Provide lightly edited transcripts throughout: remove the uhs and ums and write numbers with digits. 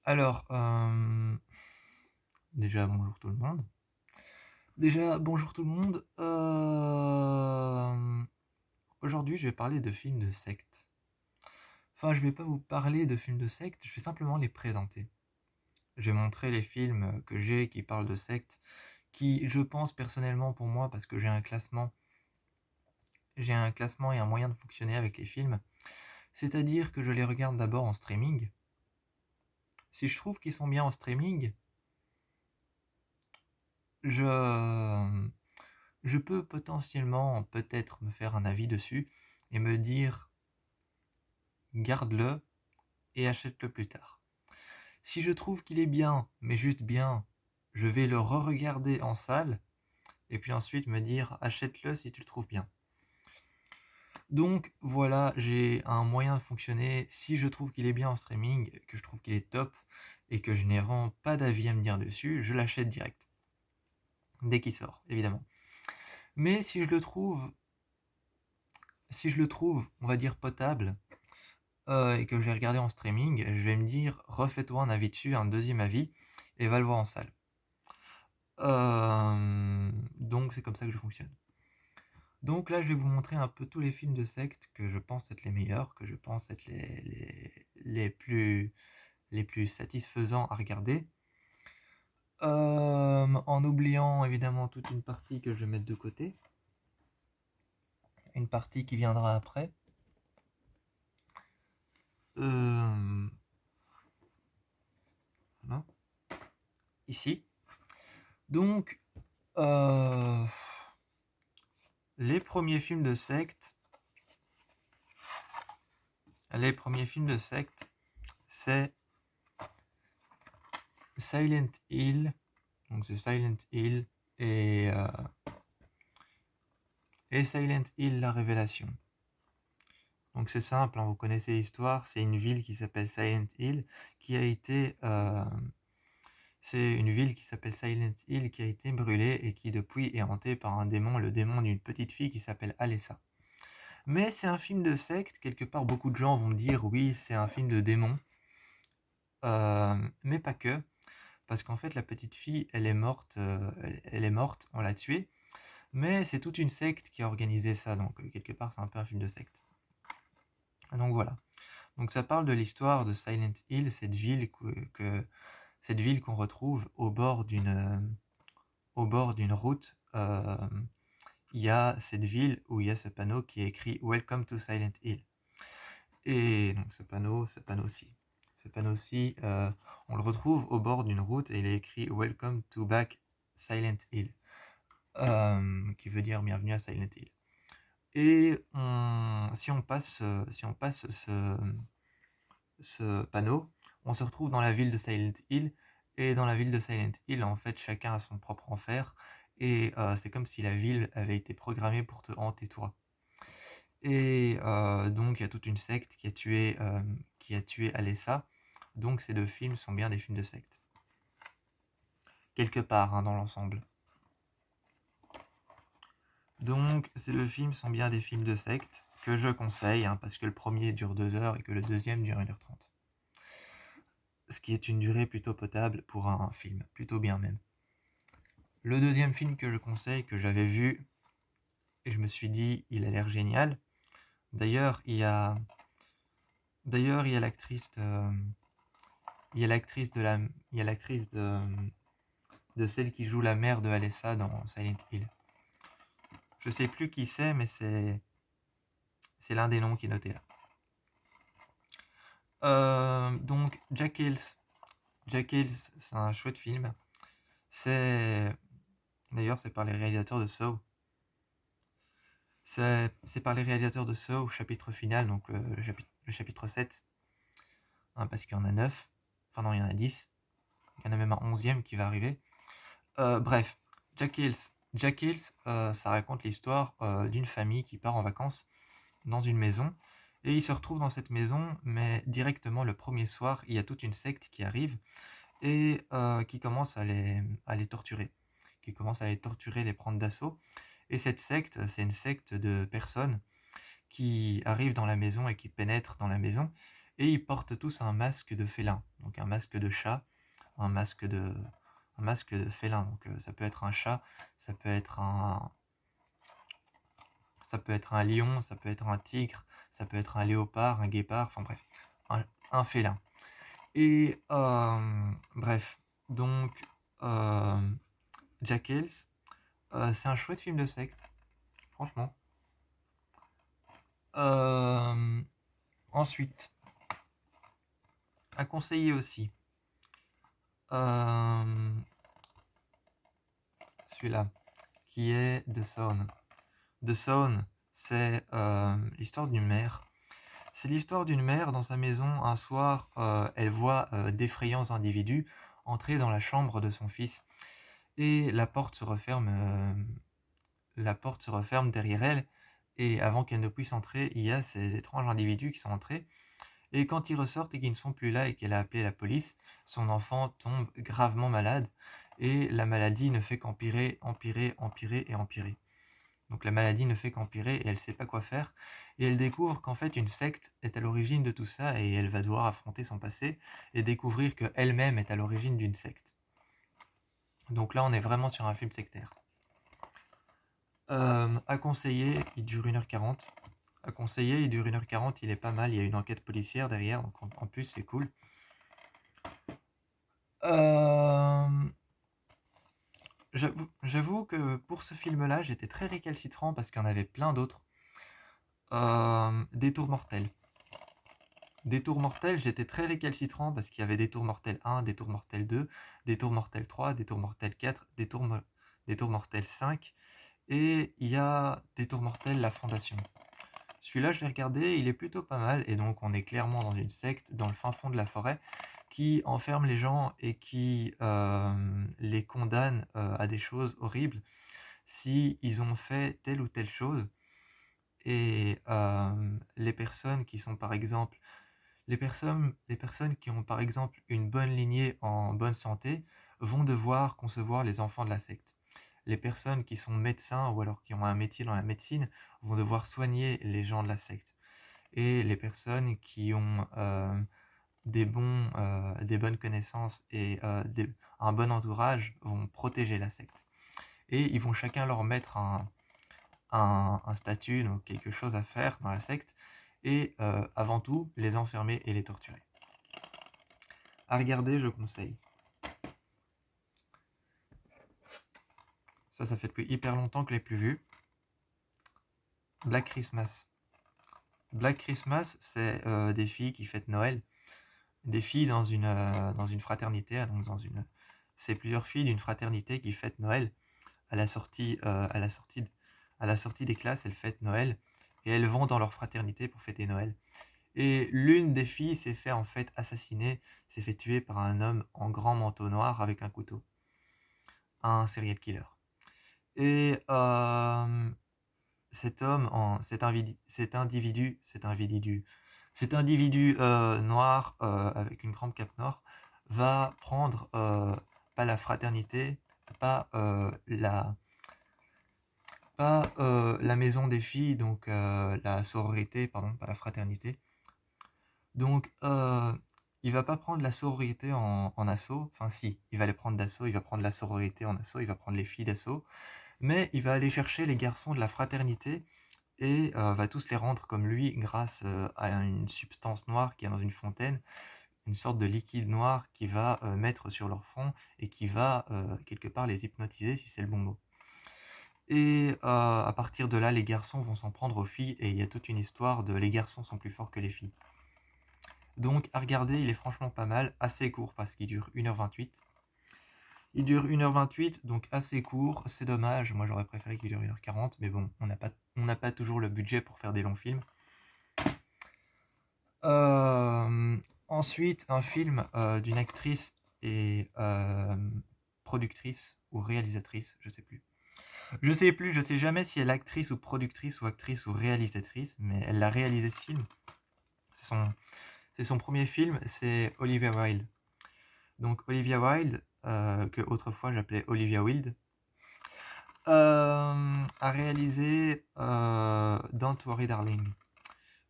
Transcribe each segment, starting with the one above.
Alors, déjà bonjour tout le monde. Aujourd'hui, je vais parler de films de secte. Enfin, je vais pas vous parler de films de secte, je vais simplement les présenter. Je vais montrer les films que j'ai qui parlent de secte, qui, je pense personnellement pour moi, parce que j'ai un classement et un moyen de fonctionner avec les films, c'est-à-dire que je les regarde d'abord en streaming. Si je trouve qu'ils sont bien en streaming, je je peux potentiellement peut-être me faire un avis dessus et me dire garde-le et achète-le plus tard. Si je trouve qu'il est bien, mais juste bien, je vais le re-regarder en salle et puis ensuite me dire achète-le si tu le trouves bien. Donc voilà, j'ai un moyen de fonctionner. Si je trouve qu'il est bien en streaming, que je trouve qu'il est top et que je n'ai vraiment pas d'avis à me dire dessus, je l'achète direct. Dès qu'il sort, évidemment. Mais si je le trouve, on va dire potable, et que je l'ai regardé en streaming, je vais me dire refais-toi un avis dessus, un deuxième avis, et va le voir en salle. Donc c'est comme ça que je fonctionne. Donc là, je vais vous montrer un peu tous les films de secte que je pense être les meilleurs, que je pense être les plus satisfaisants à regarder. En oubliant évidemment toute une partie que je vais mettre de côté, une partie qui viendra après. Euh, voilà, ici. Donc, euh, les premiers films de secte, c'est Silent Hill. Donc c'est Silent Hill et, euh, et Silent Hill la Révélation. Donc c'est simple, hein, vous connaissez l'histoire, c'est une ville qui s'appelle Silent Hill qui a été... c'est une ville qui s'appelle Silent Hill qui a été brûlée et qui depuis est hantée par un démon, le démon d'une petite fille qui s'appelle Alessa. Mais c'est un film de secte, quelque part beaucoup de gens vont me dire oui c'est un film de démon, mais pas que, parce qu'en fait la petite fille elle est morte, on l'a tuée, mais c'est toute une secte qui a organisé ça, donc quelque part c'est un peu un film de secte. Donc voilà. Donc ça parle de l'histoire de Silent Hill, cette ville qu'on retrouve au bord d'une route. Il y a cette ville où il y a ce panneau qui est écrit Welcome to Silent Hill. Et donc ce panneau-ci, on le retrouve au bord d'une route et il est écrit Welcome to back Silent Hill, qui veut dire bienvenue à Silent Hill. Et si on passe ce panneau, on se retrouve dans la ville de Silent Hill. Et dans la ville de Silent Hill, en fait, chacun a son propre enfer. Et c'est comme si la ville avait été programmée pour te hanter toi. Et donc, il y a toute une secte qui a tué Alessa. Donc, ces deux films sont bien des films de secte. Quelque part, hein, dans l'ensemble. Donc, ces deux films sont bien des films de secte que je conseille, hein, parce que le premier dure 2 heures et que le deuxième dure 1h30. Ce qui est une durée plutôt potable pour un film, plutôt bien même. Le deuxième film que je conseille, que j'avais vu, et je me suis dit, il a l'air génial. D'ailleurs, il y a l'actrice de celle qui joue la mère de Alessa dans Silent Hill. Je sais plus qui c'est, mais c'est l'un des noms qui est noté là. Donc Jack Hills. Jack Hills, c'est un chouette film. D'ailleurs, c'est par les réalisateurs de Saw. C'est par les réalisateurs de Saw, chapitre final, donc le chapitre 7. Hein, parce qu'il y en a 9. Enfin non, il y en a 10. Il y en a même un 11e qui va arriver. Bref, Jack Hills. Jack Hills, ça raconte l'histoire d'une famille qui part en vacances dans une maison. Et ils se retrouvent dans cette maison, mais directement le premier soir, il y a toute une secte qui arrive et qui commence à les torturer. Qui commence à les torturer, les prendre d'assaut. Et cette secte, c'est une secte de personnes qui arrivent dans la maison et qui pénètrent dans la maison et ils portent tous un masque de félin, donc un masque de chat, un masque de, un masque de félin. Donc ça peut être un chat, ça peut être un, ça peut être un lion, ça peut être un tigre, ça peut être un léopard, un guépard, enfin bref, un félin. Et bref, donc Jackals, c'est un chouette film de secte, franchement. Ensuite, à conseiller aussi, celui-là, qui est The Zone. The Zone, c'est l'histoire d'une mère. C'est l'histoire d'une mère dans sa maison. Un soir, elle voit d'effrayants individus entrer dans la chambre de son fils. Et la porte se referme derrière elle. Et avant qu'elle ne puisse entrer, il y a ces étranges individus qui sont entrés. Et quand ils ressortent et qu'ils ne sont plus là et qu'elle a appelé la police, son enfant tombe gravement malade. Et la maladie ne fait qu'empirer, empirer, empirer et empirer. Donc la maladie ne fait qu'empirer et elle ne sait pas quoi faire. Et elle découvre qu'en fait une secte est à l'origine de tout ça et elle va devoir affronter son passé et découvrir qu'elle-même est à l'origine d'une secte. Donc là on est vraiment sur un film sectaire. À conseiller, il dure 1h40. À conseiller, il dure 1h40, il est pas mal, il y a une enquête policière derrière, donc en plus c'est cool. J'avoue que pour ce film-là, j'étais très récalcitrant parce qu'il y en avait plein d'autres. Détour mortel. Détour mortel, j'étais très récalcitrant parce qu'il y avait Détour mortel 1, Détour mortel 2, Détour mortel 3, Détour mortel 4, Détour mortel 5, et il y a Détour mortel la fondation. Celui-là, je l'ai regardé, il est plutôt pas mal, et donc on est clairement dans une secte, dans le fin fond de la forêt, qui enferme les gens et qui les condamne à des choses horribles si ils ont fait telle ou telle chose. Et les personnes qui sont par exemple les personnes qui ont par exemple une bonne lignée en bonne santé vont devoir concevoir les enfants de la secte. Les personnes qui sont médecins ou alors qui ont un métier dans la médecine vont devoir soigner les gens de la secte. Et les personnes qui ont des bonnes connaissances et un bon entourage vont protéger la secte. Et ils vont chacun leur mettre un statut, donc quelque chose à faire dans la secte, et avant tout les enfermer et les torturer. À regarder, je conseille. Ça fait depuis hyper longtemps que je l'ai plus vu. Black Christmas. Black Christmas, c'est des filles qui fêtent Noël. Des filles dans une fraternité, donc c'est plusieurs filles d'une fraternité qui fêtent Noël. À la sortie des classes, elles fêtent Noël et elles vont dans leur fraternité pour fêter Noël. Et l'une des filles s'est fait en fait assassiner, s'est fait tuer par un homme en grand manteau noir avec un couteau. Un serial killer. Et cet homme, cet individu noir avec une grande cape noire va prendre pas la fraternité, pas la maison des filles, donc la sororité, pardon, pas la fraternité. Donc il va pas prendre la sororité en assaut, enfin si, il va les prendre d'assaut, il va prendre la sororité en assaut, il va prendre les filles d'assaut, mais il va aller chercher les garçons de la fraternité et va tous les rendre comme lui grâce à une substance noire qui est dans une fontaine, une sorte de liquide noir qui va mettre sur leur front et qui va quelque part les hypnotiser si c'est le bon mot. Et à partir de là, les garçons vont s'en prendre aux filles et il y a toute une histoire de les garçons sont plus forts que les filles. Donc à regarder, il est franchement pas mal, assez court parce qu'il dure 1h28. Il dure 1h28, donc assez court, c'est dommage, moi j'aurais préféré qu'il dure 1h40, mais bon, on n'a pas toujours le budget pour faire des longs films. Ensuite, un film d'une actrice et productrice ou réalisatrice, je sais plus. Je sais jamais si elle est actrice ou productrice ou actrice ou réalisatrice, mais elle a réalisé ce film. C'est son premier film, c'est Olivia Wilde. Donc Olivia Wilde, que autrefois j'appelais Olivia Wilde, a réalisé Don't Worry Darling.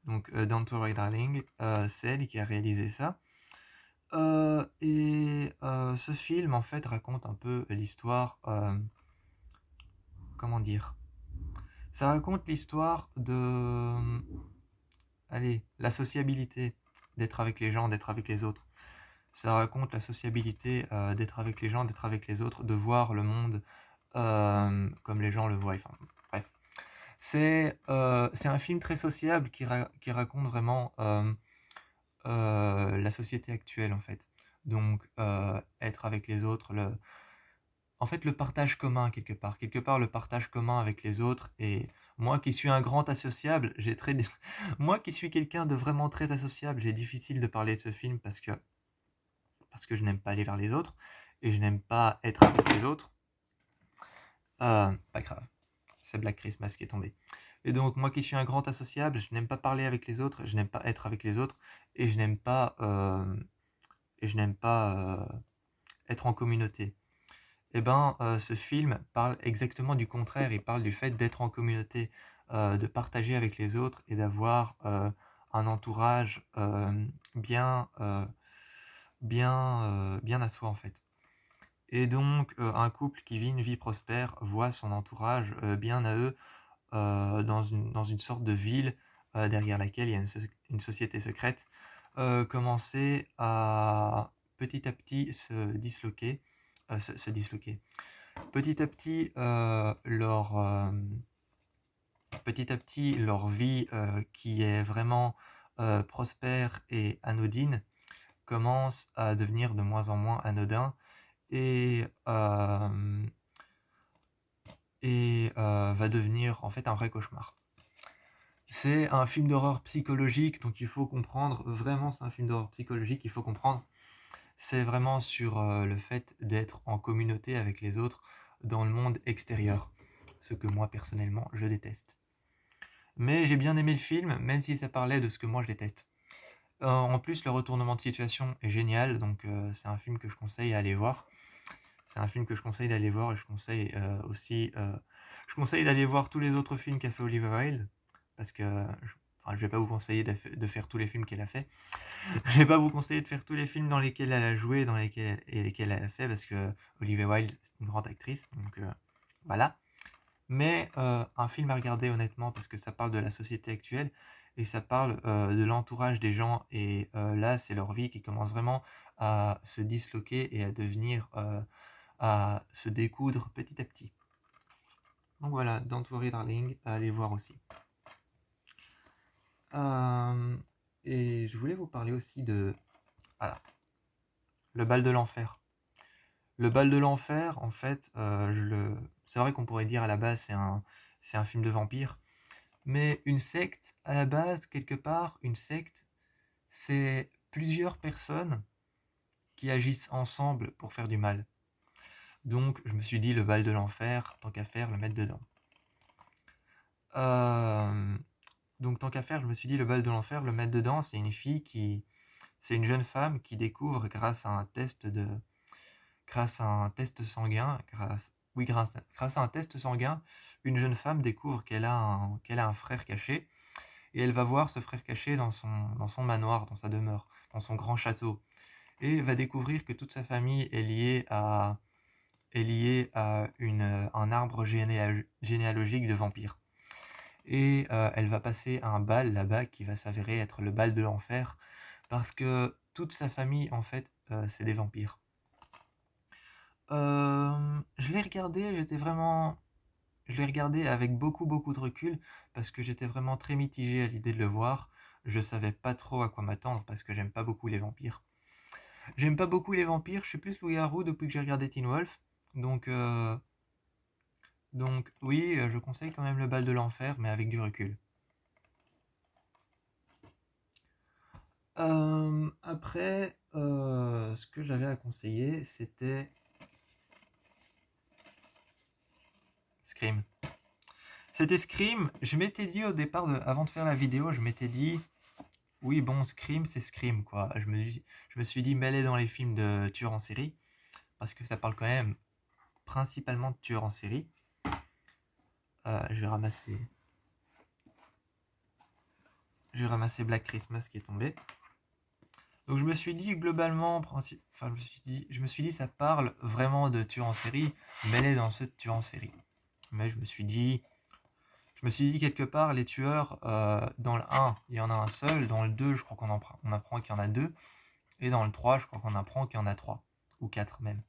Donc Don't Worry Darling, c'est elle qui a réalisé ça. Ce film en fait raconte un peu l'histoire, comment dire? Ça raconte l'histoire de, allez, la sociabilité, d'être avec les gens, d'être avec les autres. Ça raconte la sociabilité, d'être avec les gens, d'être avec les autres, de voir le monde comme les gens le voient. Enfin, bref. C'est un film très sociable qui raconte vraiment la société actuelle, en fait. Donc, être avec les autres, en fait, le partage commun, quelque part. Quelque part, le partage commun avec les autres. Et moi qui suis un grand associable, moi qui suis quelqu'un de vraiment très associable, j'ai difficile de parler de ce film parce que je n'aime pas aller vers les autres et je n'aime pas être avec les autres. Pas grave, c'est Black Christmas qui est tombé. Et donc, moi qui suis un grand associable, je n'aime pas parler avec les autres, je n'aime pas être avec les autres et je n'aime pas, être en communauté. Et ben, ce film parle exactement du contraire. Il parle du fait d'être en communauté, de partager avec les autres et d'avoir un entourage bien à soi en fait. Et donc, un couple qui vit une vie prospère voit son entourage bien à eux dans une sorte de ville derrière laquelle il y a une société secrète, commencer à petit à petit se disloquer. Petit à petit, leur vie qui est vraiment prospère et anodine commence à devenir de moins en moins anodin et, va devenir en fait un vrai cauchemar. C'est un film d'horreur psychologique, donc il faut comprendre, vraiment c'est un film d'horreur psychologique, il faut comprendre, c'est vraiment sur le fait d'être en communauté avec les autres dans le monde extérieur, ce que moi personnellement je déteste. Mais j'ai bien aimé le film, même si ça parlait de ce que moi je déteste. En plus, le retournement de situation est génial, donc c'est un film que je conseille à aller voir. C'est un film que je conseille d'aller voir et je conseille aussi. Je conseille d'aller voir tous les autres films qu'a fait Olivia Wilde, parce que enfin, je vais pas vous conseiller de faire tous les films qu'elle a fait. Je vais pas vous conseiller de faire tous les films dans lesquels elle a joué, dans lesquels elle a fait, parce que Olivia Wilde c'est une grande actrice, donc voilà. Mais un film à regarder honnêtement parce que ça parle de la société actuelle et ça parle de l'entourage des gens et là c'est leur vie qui commence vraiment à se disloquer et à devenir à se découdre petit à petit. Donc voilà, Don't Worry Darling, à aller voir aussi. Et je voulais vous parler aussi de voilà, Le Bal de l'Enfer. Le Bal de l'Enfer, en fait, c'est vrai qu'on pourrait dire à la base c'est un film de vampire. Mais une secte, à la base, quelque part, une secte, c'est plusieurs personnes qui agissent ensemble pour faire du mal. Donc, je me suis dit, le bal de l'enfer, tant qu'à faire, le mettre dedans. Euh, donc, tant qu'à faire, je me suis dit, le bal de l'enfer, le mettre dedans, c'est une fille qui... C'est une jeune femme qui découvre, grâce à un test sanguin, grâce à un test sanguin, une jeune femme découvre qu'elle a un frère caché. Et elle va voir ce frère caché dans son manoir, dans sa demeure, dans son grand château. Et va découvrir que toute sa famille est liée à un arbre généalogique de vampires. Et elle va passer à un bal là-bas qui va s'avérer être le bal de l'enfer, parce que toute sa famille, en fait, c'est des vampires. Je l'ai regardé, je l'ai regardé avec beaucoup beaucoup de recul parce que j'étais vraiment très mitigé à l'idée de le voir. Je savais pas trop à quoi m'attendre parce que j'aime pas beaucoup les vampires. J'aime pas beaucoup les vampires, je suis plus loup-garou depuis que j'ai regardé Teen Wolf. Donc, euh, donc oui, je conseille quand même le bal de l'enfer, mais avec du recul. Après, ce que j'avais à conseiller, c'était Scream. C'était Scream. Je m'étais dit au départ, avant de faire la vidéo, je m'étais dit, oui, bon, Scream, c'est Scream, quoi. Je me suis dit, mêlé dans les films de tueurs en série, parce que ça parle quand même principalement de tueurs en série. Je vais ramasser. j'ai ramassé Black Christmas qui est tombé. Donc je me suis dit globalement, je me suis dit ça parle vraiment de tueur en série, mêlé dans ce tueur en série. Mais je me suis dit quelque part, les tueurs, dans le 1, il y en a un seul, dans le 2, je crois on apprend qu'il y en a 2, et dans le 3, je crois qu'on apprend qu'il y en a 3, ou 4 même.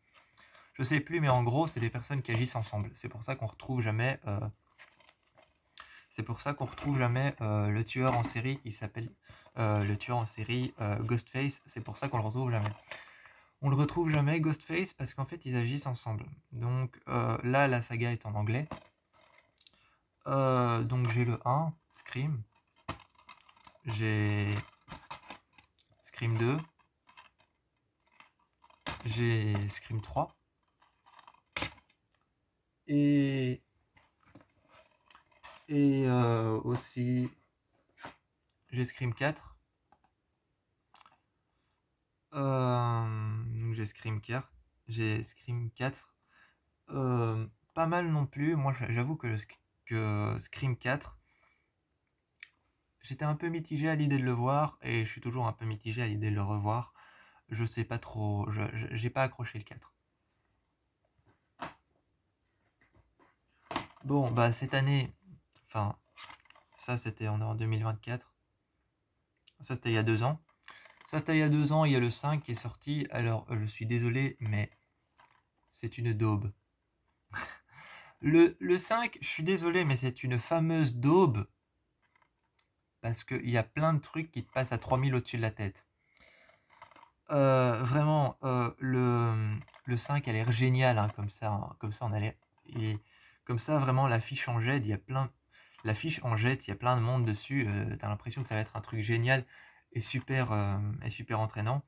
Je sais plus, mais en gros, c'est des personnes qui agissent ensemble. C'est pour ça qu'on retrouve jamais, le tueur en série qui s'appelle le tueur en série Ghostface. C'est pour ça qu'on le retrouve jamais. On le retrouve jamais Ghostface parce qu'en fait ils agissent ensemble. Donc là la saga est en anglais. Donc j'ai le 1, Scream. J'ai Scream 2. J'ai Scream 3. Et aussi j'ai Scream 4. Donc j'ai Scream 4. Pas mal non plus. Moi j'avoue que Scream 4, j'étais un peu mitigé à l'idée de le voir et je suis toujours un peu mitigé à l'idée de le revoir. Je sais pas trop, j'ai pas accroché le 4. Bon, bah cette année, enfin, ça c'était en 2024. Ça c'était il y a 2 ans. Il y a le 5 qui est sorti. Alors, je suis désolé, mais c'est une daube. Le 5, je suis désolé, mais c'est une fameuse daube. Parce qu'il y a plein de trucs qui te passent à 3000 au-dessus de la tête. Vraiment, le 5 a l'air génial, hein, comme ça on a l'air. Et comme ça, vraiment, l'affiche en jet, il y a plein. L'affiche en jet, il y a plein de monde dessus. T'as l'impression que ça va être un truc génial et super entraînant.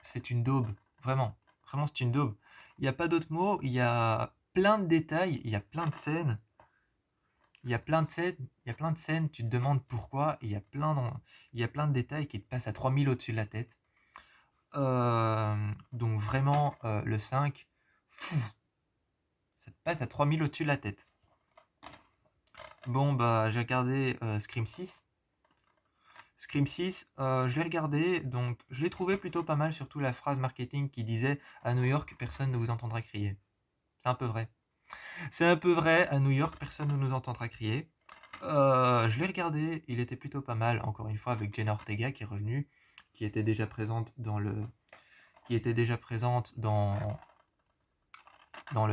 C'est une daube, vraiment. Vraiment, c'est une daube. Il n'y a pas d'autre mot. Il y a plein de détails, il y a plein de scènes. Il y a plein de scènes, tu te demandes pourquoi. Il y a plein de détails qui te passent à 3000 au-dessus de la tête. Donc vraiment, le 5, fou, ça te passe à 3000 au-dessus de la tête. Bon, bah, j'ai regardé Scream 6. Scream 6, je l'ai regardé, donc je l'ai trouvé plutôt pas mal, surtout la phrase marketing qui disait « À New York, personne ne vous entendra crier ». C'est un peu vrai. C'est un peu vrai, à New York, personne ne nous entendra crier. Je l'ai regardé, il était plutôt pas mal, encore une fois, avec Jenna Ortega qui est revenue, qui était déjà présente dans le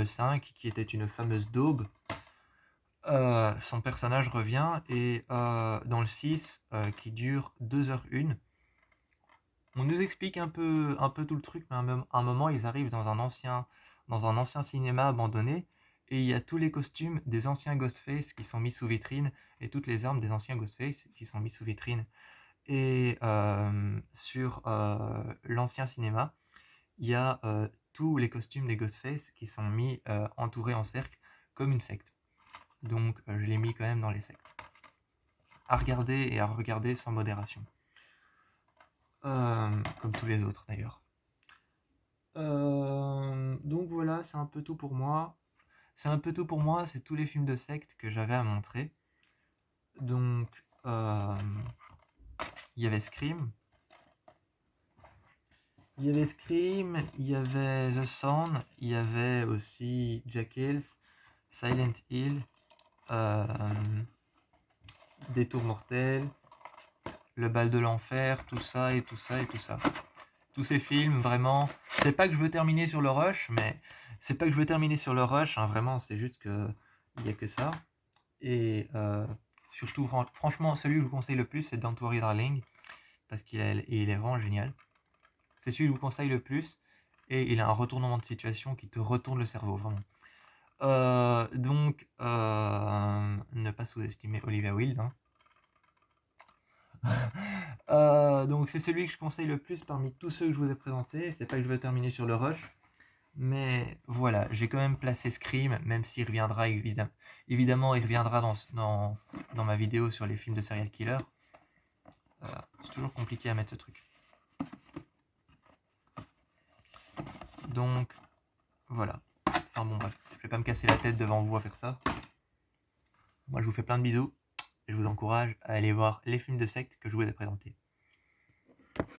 5, qui était une fameuse daube. Son personnage revient, et dans le 6, qui dure 2h01, on nous explique un peu tout le truc, mais à un moment, ils arrivent dans un ancien cinéma abandonné, et il y a tous les costumes des anciens Ghostface qui sont mis sous vitrine, et toutes les armes des anciens Ghostface qui sont mis sous vitrine. Et sur l'ancien cinéma, il y a tous les costumes des Ghostface qui sont mis entourés en cercle, comme une secte. Donc je l'ai mis quand même dans les sectes. À regarder et à regarder sans modération. Comme tous les autres d'ailleurs. Donc voilà, c'est un peu tout pour moi. C'est tous les films de secte que j'avais à montrer. Donc, il y avait Scream. Il y avait The Sound, il y avait aussi Jack Hills, Silent Hill, Détour mortel, Le bal de l'enfer, tout ça et tout ça et tout ça. Tous ces films, vraiment, c'est pas que je veux terminer sur le rush, hein, vraiment, c'est juste que il y a que ça. Et surtout, franchement, celui que je vous conseille le plus, c'est Don't Worry Darling, parce il est vraiment génial. C'est celui que je vous conseille le plus, et il a un retournement de situation qui te retourne le cerveau, vraiment. Donc, ne pas sous-estimer Olivia Wilde, hein. Donc c'est celui que je conseille le plus parmi tous ceux que je vous ai présentés. C'est pas que je veux terminer sur le rush, mais voilà, j'ai quand même placé Scream, même s'il reviendra évidemment, il reviendra dans ma vidéo sur les films de serial killer. C'est toujours compliqué à mettre ce truc. Donc voilà. Enfin bon bref, je vais pas me casser la tête devant vous à faire ça. Moi je vous fais plein de bisous. je vous encourage à aller voir les films de secte que je vous ai présentés.